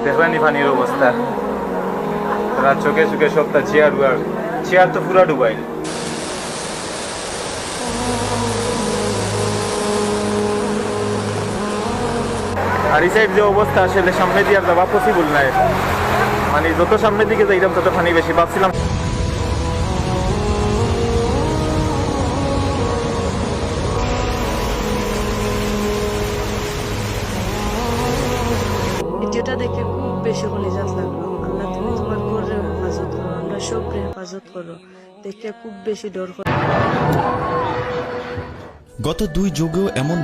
দেখবেনি পানির অবস্থা, রাত চোখে চোখে সপ্তাহ চেয়ার তো পুরা ডুবাই। আর এই সাইড যে অবস্থা, আসলে সামনে দিয়ে আর যাওয়া পসিবল নাই। মানে যত সামনের দিকে যাইতাম তত পানি বেশি। ভাবছিলাম ভিডিওটা দেখে খুব বেশি কলিজাত লাগলো। আল্লাহ তুমি তোমার ঘরের হেফাজত করো, আমরা সবরে হেফাজত করো। দেখে খুব বেশি ডর করে। গত 2 যুগেও এমন